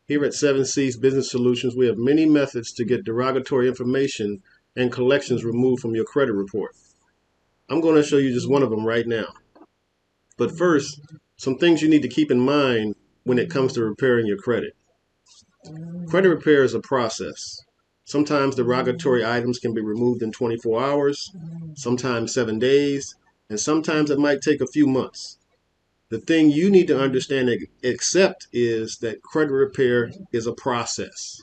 Here at 7C's Business Solutions, we have many methods to get derogatory information and collections removed from your credit report. I'm going to show you just one of them right now. But first, some things you need to keep in mind when it comes to repairing your credit. Credit repair is a process. Sometimes derogatory items can be removed in 24 hours, sometimes 7 days, and sometimes it might take a few months. The thing you need to understand and accept is that credit repair is a process.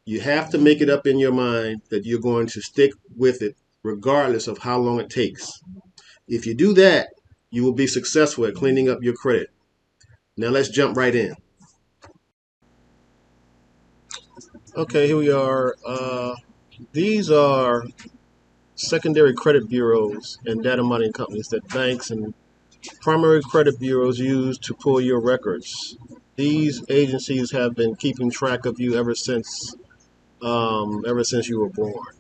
You have to make it up in your mind that you're going to stick with it regardless of how long it takes. If you do that, you will be successful at cleaning up your credit. Now let's jump right in. Okay, here we are. These are secondary credit bureaus and data mining companies that banks and primary credit bureaus use to pull your records. These agencies have been keeping track of you ever since you were born,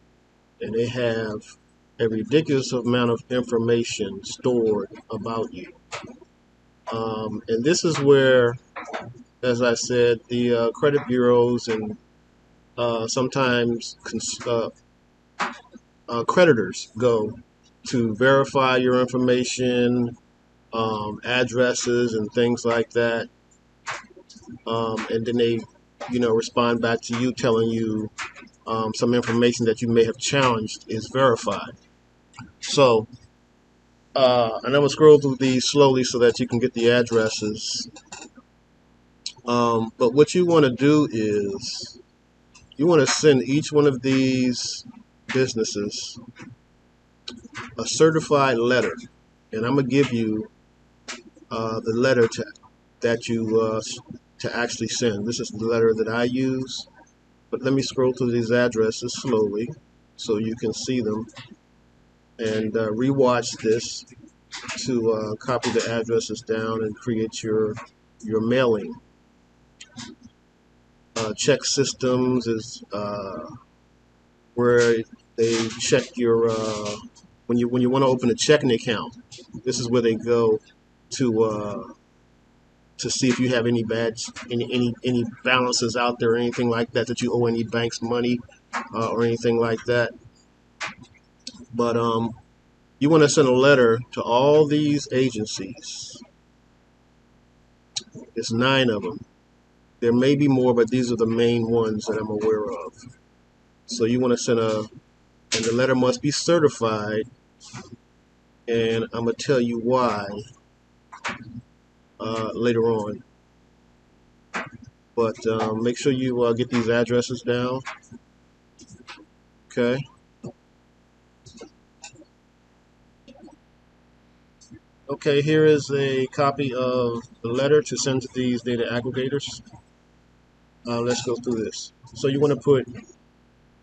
and they have a ridiculous amount of information stored about you. And this is where, as I said, the credit bureaus and sometimes creditors go to verify your information, addresses, and things like that. And then they, respond back to you telling you some information that you may have challenged is verified. So, and I'm going to scroll through these slowly so that you can get the addresses. But what you want to do is you want to send each one of these businesses a certified letter. And I'm going to give you the letter to actually send. This is the letter that I use. But let me scroll through these addresses slowly so you can see them and rewatch this to copy the addresses down and create your mailing. Check systems is where they check your when you want to open a checking account. This is where they go to see if you have any any balances out there or anything like that you owe any banks money or anything like that. But you want to send a letter to all these agencies. It's 9 of them. There may be more, but these are the main ones that I'm aware of. So you want to send and the letter must be certified, and I'm going to tell you why later on. But make sure you get these addresses down. Okay. Okay, here is a copy of the letter to send to these data aggregators. Let's go through this. So you want to put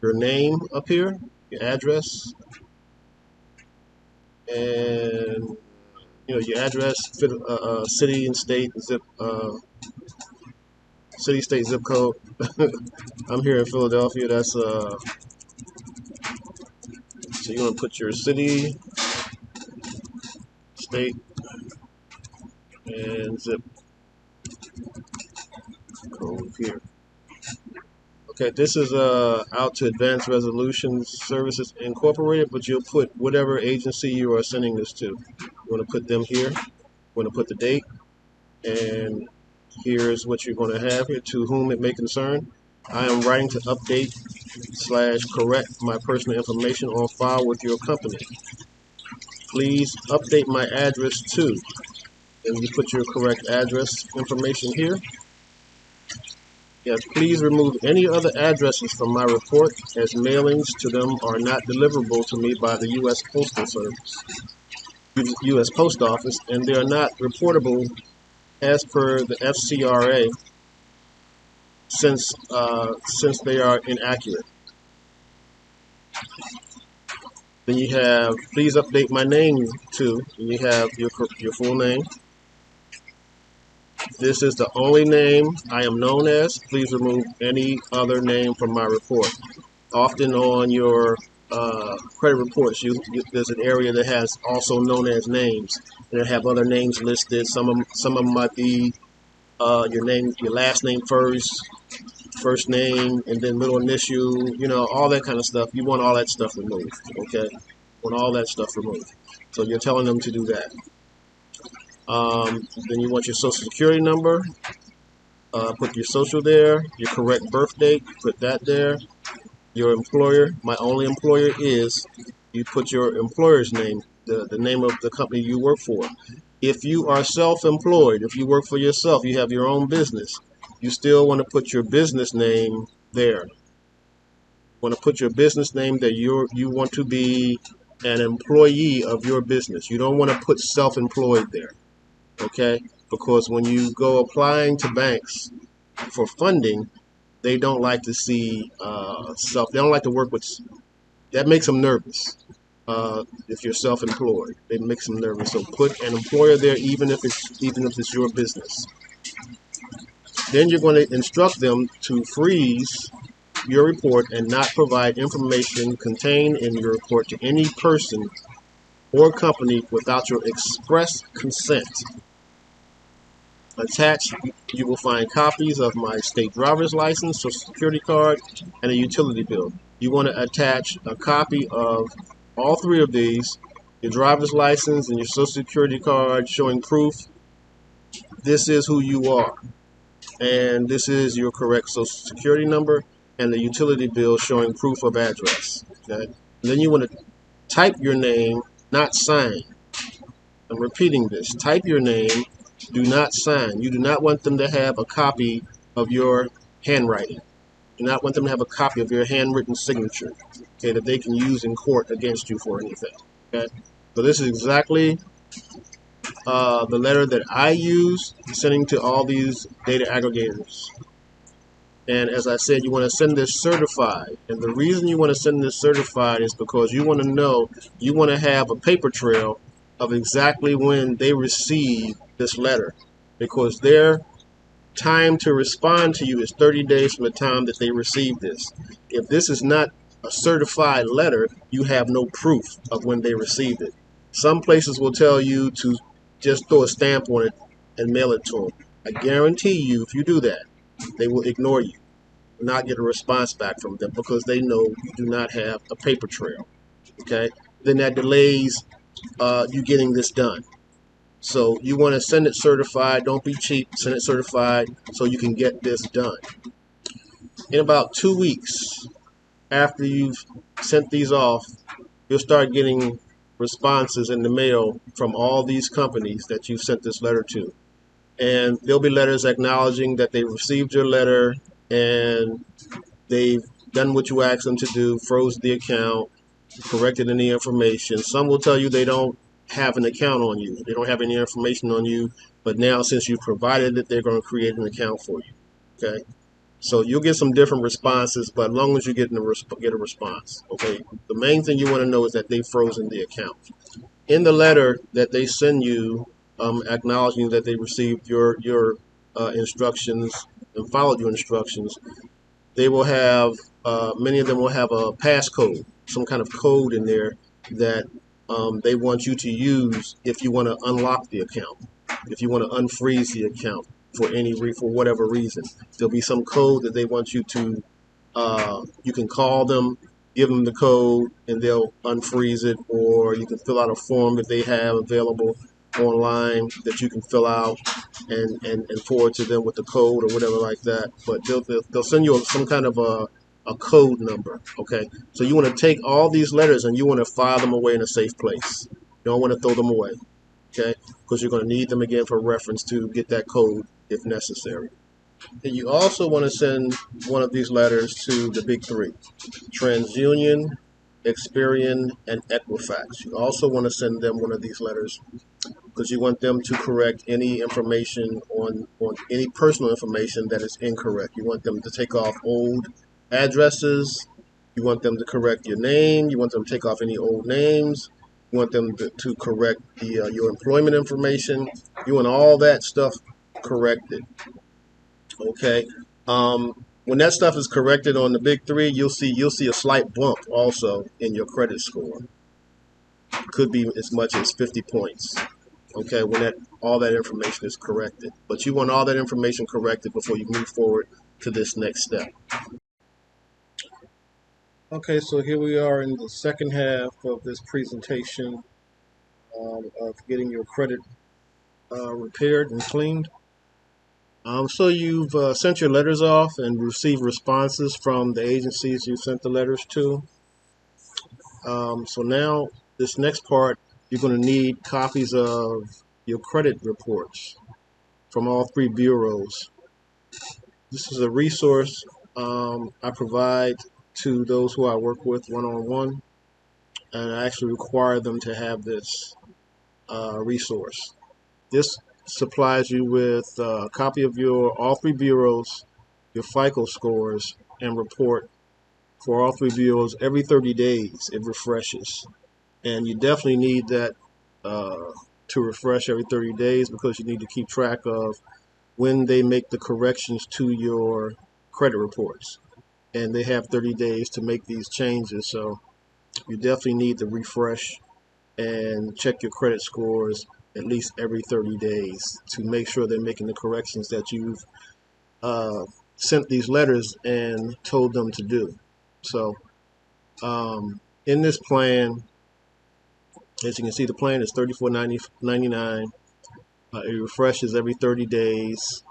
your name up here, your address, and your address, city and state, city, state, zip code. I'm here in Philadelphia. That's so you want to put your city, state, and zip code here. Okay, this is out to Advanced Resolution Services Incorporated, but you'll put whatever agency you are sending this to. You want to put them here. You want to put the date, and here's what you're going to have here: to whom it may concern. I am writing to update / correct my personal information on file with your company. Please update my address too. And you put your correct address information here. Yes, please remove any other addresses from my report, as mailings to them are not deliverable to me by the U.S. Postal Service, U.S. Post Office, and they are not reportable as per the FCRA since they are inaccurate. Then you have, please update my name too. And you have your full name. This is the only name I am known as. Please remove any other name from my report. Often on your credit reports, there's an area that has also known as names, and they have other names listed. Some of them might be your name, your last name first name, and then middle initial, all that kind of stuff. You want all that stuff removed, okay? You want all that stuff removed. So you're telling them to do that. Then you want your social security number. Put your social there. Your correct birth date, put that there. Your employer, my only employer is, you put your employer's name, the name of the company you work for. If you are self-employed, if you work for yourself, you have your own business, you still want to put your business name there. You want to put your business name that you want to be an employee of your business. You don't want to put self-employed there, okay? Because when you go applying to banks for funding, they don't like to see they don't like to work with, that makes them nervous. If you're self-employed, it makes them nervous. So put an employer there, even if it's your business. Then you're going to instruct them to freeze your report and not provide information contained in your report to any person or company without your express consent. Attached, you will find copies of my state driver's license, social security card, and a utility bill. You want to attach a copy of all three of these, your driver's license and your social security card, showing proof this is who you are, and this is your correct social security number, and the utility bill showing proof of address. Okay? And then you want to type your name, not sign. I'm repeating this. Type your name, do not sign. You do not want them to have a copy of your handwriting. You do not want them to have a copy of your handwritten signature, okay, that they can use in court against you for anything. Okay, so this is exactly the letter that I use sending to all these data aggregators. And as I said, you want to send this certified. And the reason you want to send this certified is because you want to know, you want to have a paper trail of exactly when they receive this letter, because their time to respond to you is 30 days from the time that they receive this. If this is not a certified letter, you have no proof of when they received it. Some places will tell you to just throw a stamp on it and mail it to them. I guarantee you, if you do that, they will ignore you, not get a response back from them, because they know you do not have a paper trail. Okay, then that delays you getting this done. So you want to send it certified. Don't be cheap. Send it certified so you can get this done. In about 2 weeks after you've sent these off, you'll start getting responses in the mail from all these companies that you sent this letter to. And there'll be letters acknowledging that they received your letter and they've done what you asked them to do, froze the account, corrected any information. Some will tell you they don't have an account on you. They don't have any information on you, but now since you provided it, they're going to create an account for you. Okay, so you'll get some different responses, but as long as you get a response, okay. The main thing you want to know is that they've frozen the account. In the letter that they send you, acknowledging that they received your instructions and followed your instructions, they will have many of them will have a passcode, some kind of code in there that they want you to use if you want to unlock the account, if you want to unfreeze the account for whatever reason. There'll be some code that they want you to. You can call them, give them the code, and they'll unfreeze it. Or you can fill out a form that they have available online that you can fill out and forward to them with the code or whatever like that. But they'll send you some kind of a code number. Okay, so you want to take all these letters and you want to file them away in a safe place. You don't want to throw them away, okay, because you're going to need them again for reference to get that code if necessary. And you also want to send one of these letters to the big three: TransUnion, Experian, and Equifax. You also want to send them one of these letters because you want them to correct any information on any personal information that is incorrect. You want them to take off old addresses. You want them to correct your name. You want them to take off any old names. You want them to correct your employment information. You want all that stuff corrected. Okay. When that stuff is corrected on the big three, you'll see a slight bump also in your credit score. Could be as much as 50 points. okay, when all that information is corrected. But you want all that information corrected before you move forward to this next step. Okay, so here we are in the second half of this presentation of getting your credit repaired and cleaned. So you've sent your letters off and received responses from the agencies you sent the letters to. So now this next part, you're going to need copies of your credit reports from all three bureaus. This is a resource I provide to those who I work with one-on-one, and I actually require them to have this resource. This supplies you with a copy of all three bureaus, your FICO scores, and report for all three bureaus every 30 days. It refreshes. And you definitely need that to refresh every 30 days because you need to keep track of when they make the corrections to your credit reports. And they have 30 days to make these changes. So you definitely need to refresh and check your credit scores at least every 30 days to make sure they're making the corrections that you've sent these letters and told them to do. So in this plan, as you can see, the plan is $34.99. It refreshes every 30 days.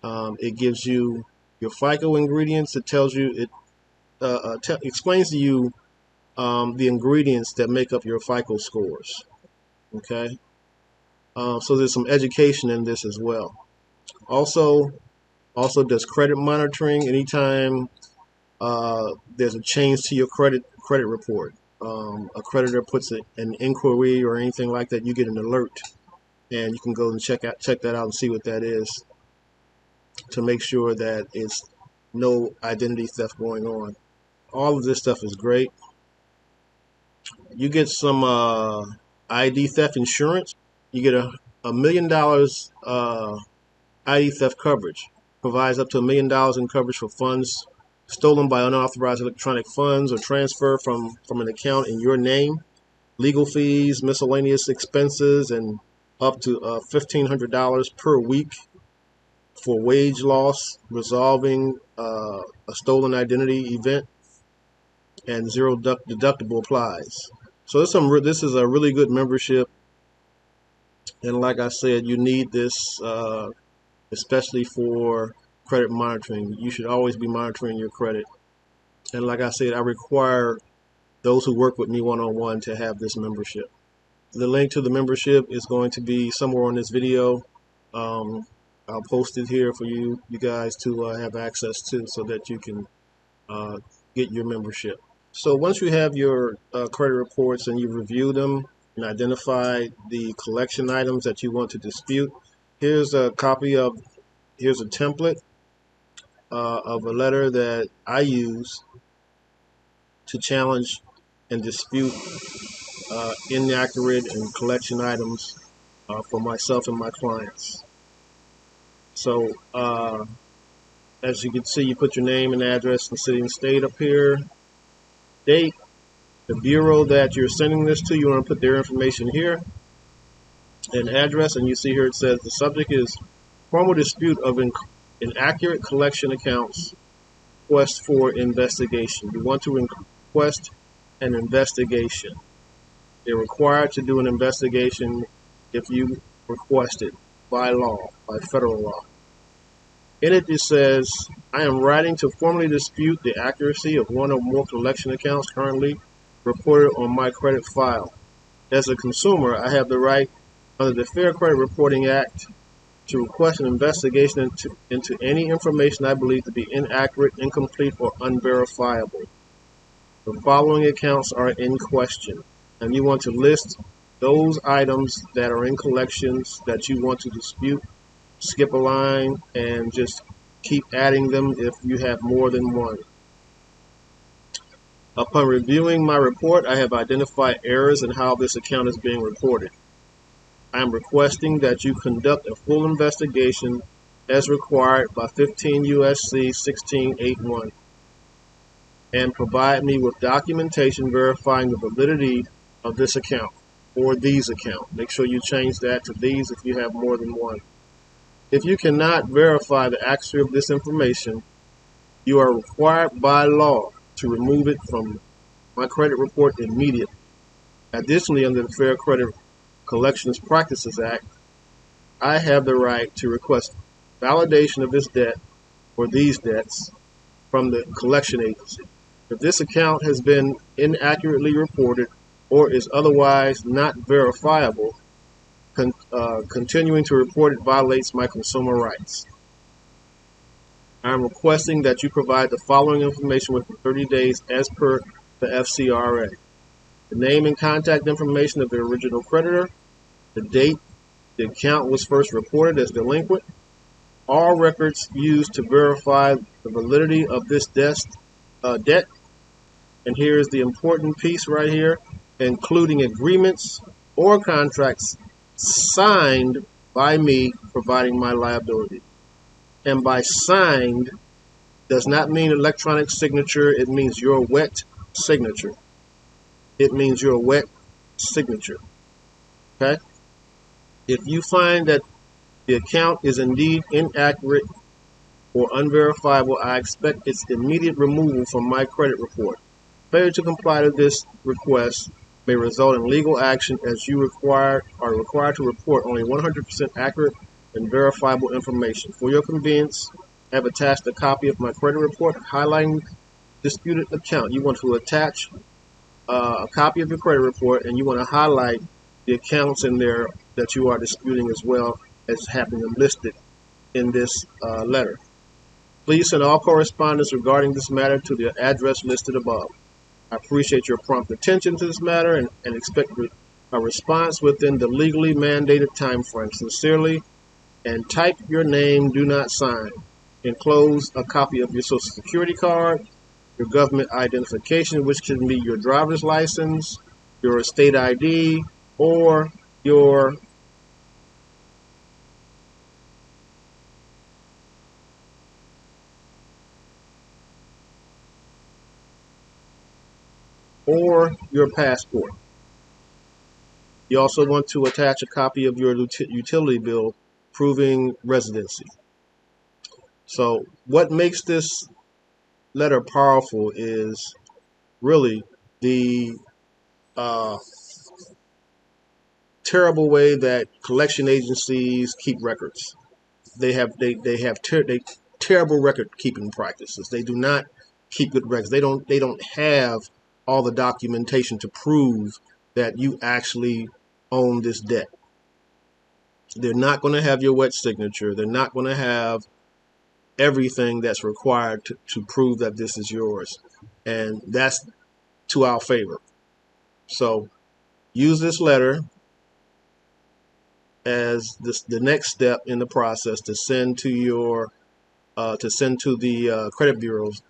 It gives you your FICO ingredients. It tells you, explains to you the ingredients that make up your FICO scores. Okay, so there's some education in this as well. Also does credit monitoring anytime there's a change to your credit report. A creditor puts an inquiry or anything like that, you get an alert, and you can go and check that out and see what that is to make sure that it's no identity theft going on. All of this stuff is great. You get some ID theft insurance. You get $1 million ID theft coverage. Provides up to $1 million in coverage for funds stolen by unauthorized electronic funds or transfer from an account in your name, legal fees, miscellaneous expenses, and up to $1,500 per week for wage loss, resolving a stolen identity event, and zero deductible applies. So this is a really good membership, and like I said, you need this especially for credit monitoring. You should always be monitoring your credit. And like I said, I require those who work with me one-on-one to have this membership. The link to the membership is going to be somewhere on this video. I'll post it here for you guys to have access to so that you can get your membership. So once you have your credit reports and you review them and identify the collection items that you want to dispute, here's a template of a letter that I use to challenge and dispute inaccurate and collection items for myself and my clients. So as you can see, you put your name and address and city and state up here, date, the bureau that you're sending this to, you want to put their information here, and address, and you see here it says the subject is formal dispute of inaccurate collection accounts, request for investigation. You want to request an investigation. They're required to do an investigation if you request it by law, by federal law. In it, it says, I am writing to formally dispute the accuracy of one or more collection accounts currently reported on my credit file. As a consumer, I have the right under the Fair Credit Reporting Act to request an investigation into any information I believe to be inaccurate, incomplete, or unverifiable. The following accounts are in question, and you want to list those items that are in collections that you want to dispute. Skip a line and just keep adding them if you have more than one. Upon reviewing my report, I have identified errors in how this account is being reported. I am requesting that you conduct a full investigation as required by 15 U.S.C. 1681 and provide me with documentation verifying the validity of this account. or these account. Make sure you change that to these if you have more than one. If you cannot verify the accuracy of this information, you are required by law to remove it from my credit report immediately. Additionally, under the Fair Credit Collections Practices Act, I have the right to request validation of this debt or these debts from the collection agency. If this account has been inaccurately reported or is otherwise not verifiable, continuing to report it violates my consumer rights. I am requesting that you provide the following information within 30 days as per the FCRA. The name and contact information of the original creditor, the date the account was first reported as delinquent, all records used to verify the validity of this debt, and here is the important piece right here, including agreements or contracts signed by me providing my liability. And by signed does not mean electronic signature, it means your wet signature. It means your wet signature. Okay? If you find that the account is indeed inaccurate or unverifiable, I expect its immediate removal from my credit report. Failure to comply to this request may result in legal action, as you are required to report only 100% accurate and verifiable information. For your convenience, I have attached a copy of my credit report highlighting disputed account. You want to attach a copy of your credit report, and you want to highlight the accounts in there that you are disputing, as well as having them listed in this letter. Please send all correspondence regarding this matter to the address listed above. I appreciate your prompt attention to this matter and expect a response within the legally mandated time frame. Sincerely, and type your name, do not sign. Enclose a copy of your Social Security card, your government identification, which can be your driver's license, your state ID, or your passport. You also want to attach a copy of your utility bill proving residency. So what makes this letter powerful is really the terrible way that collection agencies keep records. They have terrible record keeping practices. They do not keep good records. They don't have all the documentation to prove that you actually own this debt. They're not going to have your wet signature. They're not going to have everything that's required to prove that this is yours. And that's to our favor. So use this letter as the next step in the process to send to the credit bureaus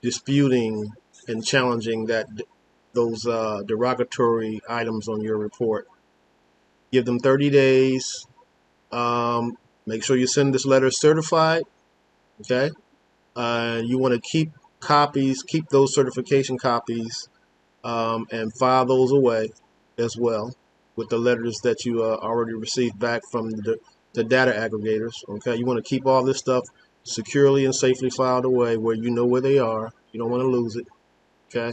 disputing and challenging those derogatory items on your report. Give them 30 days. Make sure you send this letter certified. Okay. You want to keep those certification copies, and file those away as well with the letters that you already received back from the data aggregators. Okay, you want to keep all this stuff securely and safely filed away where you know where they are. You don't want to lose it. Okay,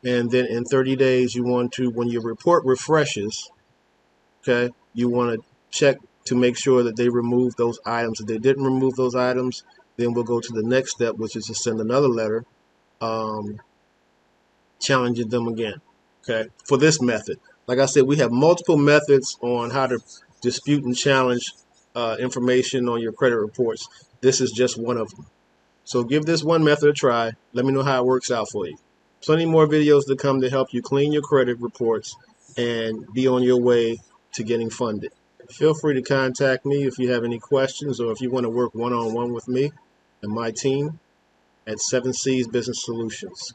and then in 30 days, you want to, when your report refreshes, okay, you want to check to make sure that they remove those items. If they didn't remove those items, then we'll go to the next step, which is to send another letter challenging them again. Okay, for this method. Like I said, we have multiple methods on how to dispute and challenge information on your credit reports. This is just one of them. So give this one method a try. Let me know how it works out for you. Plenty more videos to come to help you clean your credit reports and be on your way to getting funded. Feel free to contact me if you have any questions, or if you want to work one-on-one with me and my team at 7C's Business Solutions.